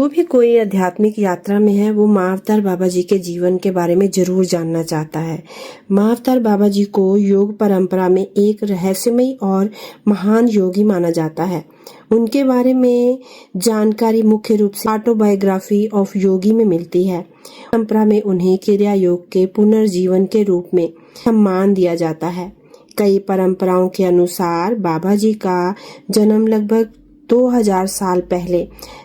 जो भी कोई आध्यात्मिक यात्रा में है वो महाअवतार बाबा जी के जीवन के बारे में जरूर जानना चाहता है। महाअवतार बाबा जी को योग परंपरा में एक रहस्यमयी और महान योगी माना जाता है। उनके बारे में जानकारी मुख्य रूप से ऑटोबायोग्राफी ऑफ योगी में मिलती है। परंपरा में उन्हें क्रिया योग के पुनर्जीवन के रूप में सम्मान दिया जाता है। कई परंपराओं के अनुसार बाबा जी का जन्म लगभग 2000 साल पहले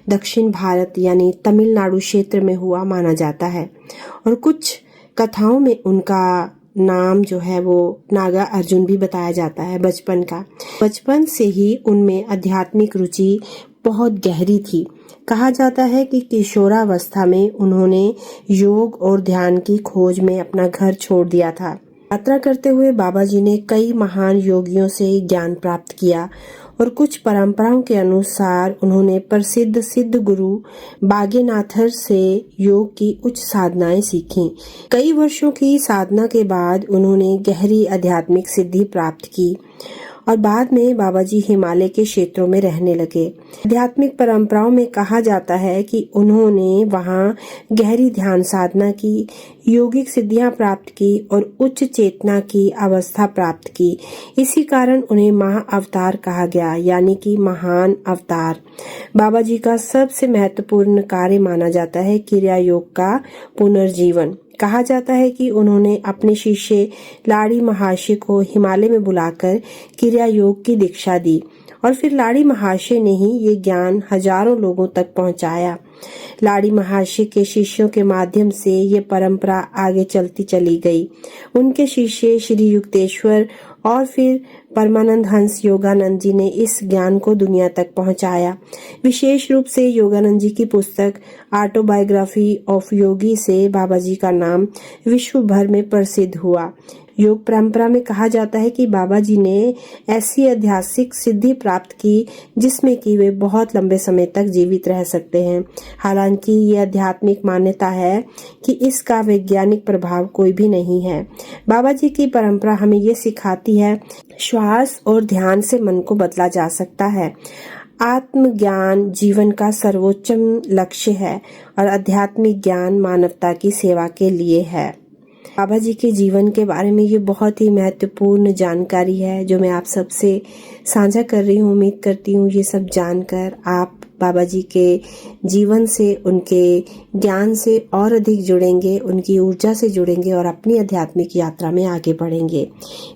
दक्षिण भारत यानी तमिलनाडु क्षेत्र में हुआ माना जाता है और कुछ कथाओं में उनका नाम जो है वो नागा अर्जुन भी बताया जाता है। बचपन से ही उनमें आध्यात्मिक रुचि बहुत गहरी थी। कहा जाता है कि किशोरावस्था में उन्होंने योग और ध्यान की खोज में अपना घर छोड़ दिया था। यात्रा करते हुए बाबा जी ने कई महान योगियों से ज्ञान प्राप्त किया और कुछ परंपराओं के अनुसार उन्होंने प्रसिद्ध सिद्ध गुरु बागेनाथर से योग की उच्च साधनाएं सीखी। कई वर्षों की साधना के बाद उन्होंने गहरी आध्यात्मिक सिद्धि प्राप्त की और बाद में बाबा जी हिमालय के क्षेत्रों में रहने लगे। आध्यात्मिक परंपराओं में कहा जाता है कि उन्होंने वहां गहरी ध्यान साधना की, योगिक सिद्धियां प्राप्त की और उच्च चेतना की अवस्था प्राप्त की। इसी कारण उन्हें महाअवतार कहा गया, यानी कि महान अवतार। बाबा जी का सबसे महत्वपूर्ण कार्य माना जाता है क्रिया योग का पुनर्जीवन। कहा जाता है कि उन्होंने अपने शिष्य लाड़ी महाशय को हिमालय में बुलाकर क्रिया योग की दीक्षा दी और फिर लाड़ी महाशय ने ही ये ज्ञान हजारों लोगों तक पहुंचाया। लाड़ी महाशय के शिष्यों के माध्यम से ये परंपरा आगे चलती चली गई। उनके शिष्य श्री युक्तेश्वर और फिर परमानंद हंस योगानंद जी ने इस ज्ञान को दुनिया तक पहुंचाया। विशेष रूप से योगानंद जी की पुस्तक ऑटोबायोग्राफी ऑफ योगी से बाबा जी का नाम विश्व भर में प्रसिद्ध हुआ। योग परंपरा में कहा जाता है कि बाबा जी ने ऐसी आध्यात्मिक सिद्धि प्राप्त की जिसमें कि वे बहुत लंबे समय तक जीवित रह सकते हैं। हालांकि ये आध्यात्मिक मान्यता है कि इसका वैज्ञानिक प्रभाव कोई भी नहीं है। बाबा जी की परंपरा हमें ये सिखाती है श्वास और ध्यान से मन को बदला जा सकता है। आत्मज्ञान जीवन का सर्वोच्च लक्ष्य है और आध्यात्मिक ज्ञान मानवता की सेवा के लिए है। बाबा जी के जीवन के बारे में ये बहुत ही महत्वपूर्ण जानकारी है जो मैं आप सबसे साझा कर रही हूँ। उम्मीद करती हूँ ये सब जानकर आप बाबा जी के जीवन से, उनके ज्ञान से और अधिक जुड़ेंगे, उनकी ऊर्जा से जुड़ेंगे और अपनी आध्यात्मिक यात्रा में आगे बढ़ेंगे।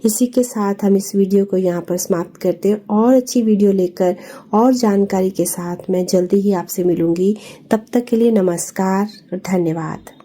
इसी के साथ हम इस वीडियो को यहाँ पर समाप्त करते हैं और अच्छी वीडियो लेकर और जानकारी के साथ मैं जल्दी ही आपसे मिलूंगी। तब तक के लिए नमस्कार और धन्यवाद।